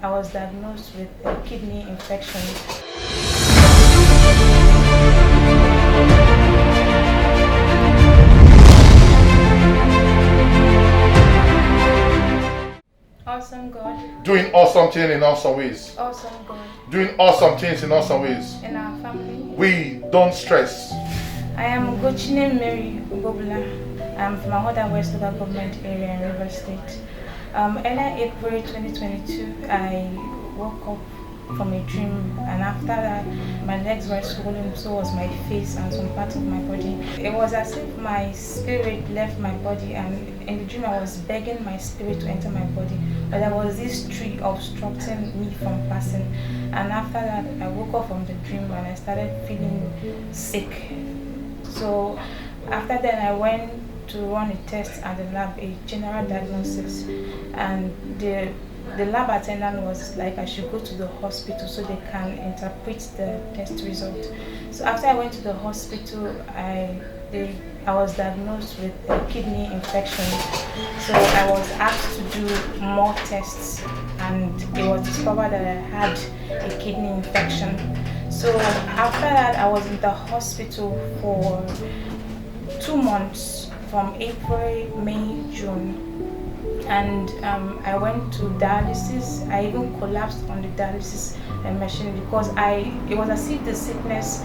I was diagnosed with a kidney infection. Awesome God. Doing awesome things in awesome ways. Awesome God. Doing awesome things in awesome ways. In our family. We don't stress. I am Gochine Mary Bobula. I'm from Ahoda West Local Government Area in River State. Earlier April 2022, I woke up from a dream, and after that my legs were swollen, so was my face and some parts of my body. It was as if my spirit left my body, and in the dream I was begging my spirit to enter my body, but there was this tree obstructing me from passing. And after that I woke up from the dream and I started feeling sick. So after that I went to run a test at the lab, a general diagnosis, and the lab attendant was like I should go to the hospital so they can interpret the test result. So after I went to the hospital, I was diagnosed with a kidney infection. So I was asked to do more tests, and it was discovered that I had a kidney infection. So after that I was in the hospital for 2 months, from April, May, June. And I went to dialysis. I even collapsed on the dialysis machine because it was as if the sickness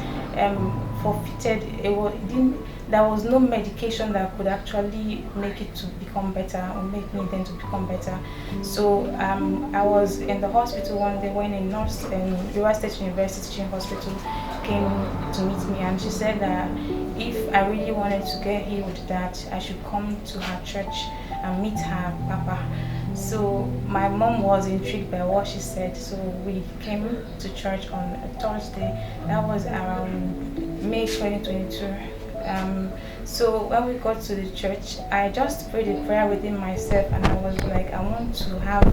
forfeited. There was no medication that could actually make it to become better or make me then to become better. So I was in the hospital one day when a nurse in River State University Teaching Hospital came to meet me, and she said that if I really wanted to get healed, that I should come to her church and meet her papa. So my mom was intrigued by what she said, so we came to church on a Thursday. That was around May 2022. So when we got to the church, I just prayed a prayer within myself, and I was like, I want to have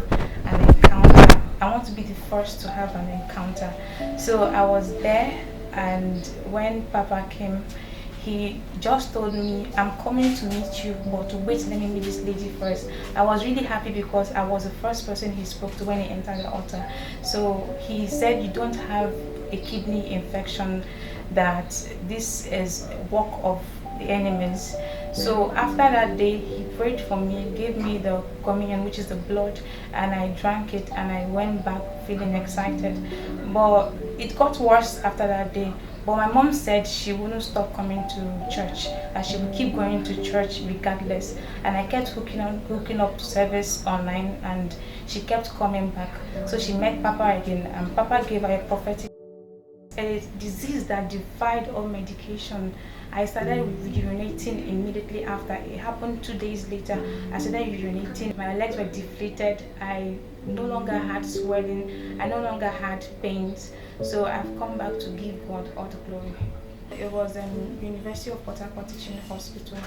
an encounter. I want to be the first to have an encounter. So I was there, and when Papa came, he just told me, I'm coming to meet you, but wait, let me meet this lady first. I was really happy because I was the first person he spoke to when he entered the altar. So he said, you don't have a kidney infection, that this is work of the enemies. So after that day, he prayed for me, gave me the communion, which is the blood, and I drank it, and I went back feeling excited. But it got worse after that day. But my mom said she wouldn't stop coming to church, and she would keep going to church regardless. And I kept hooking up service online, and she kept coming back. So she met Papa again, and Papa gave her a prophetic, a disease that defied all medication. I started urinating immediately after. It happened 2 days later. I started urinating. My legs were deflated. I no longer had swelling. I no longer had pains. So I've come back to give God all the glory. It was University of Port Harcourt Teaching Hospital,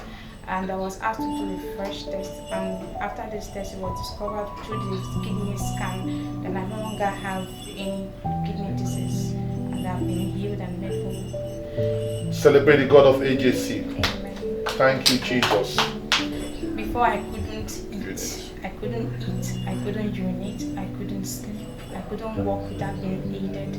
and I was asked to do a fresh test. And after this test, it was discovered through the kidney scan that I no longer have any kidney disease, and I've been healed and made whole. Celebrate the God of AJC. Amen. Thank you, Jesus. Before I couldn't eat, I couldn't urinate, I couldn't sleep, I couldn't walk without being aided.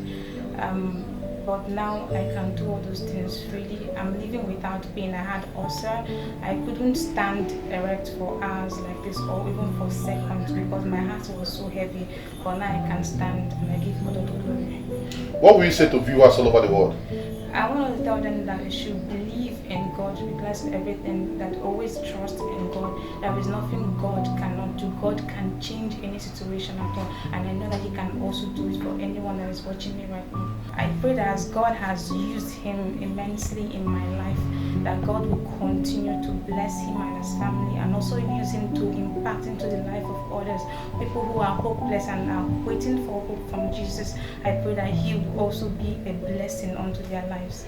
But now I can do all those things freely. I'm living without pain. I had ulcer. I couldn't stand erect for hours like this, or even for seconds, because my heart was so heavy. But now I can stand, and I give God all the glory. What will you say to viewers all over the world? I want to tell them that they should believe in God, regardless of everything, that always trust in God. There is nothing God cannot do. God can change any situation at all, and I know that He can also do it for anyone that is watching me right now. I pray that as God has used him immensely in my life, that God will continue to bless him and his family, and also use him to impact into the life of others, people who are hopeless and are waiting for hope from Jesus. I pray that He will also be a blessing unto their lives.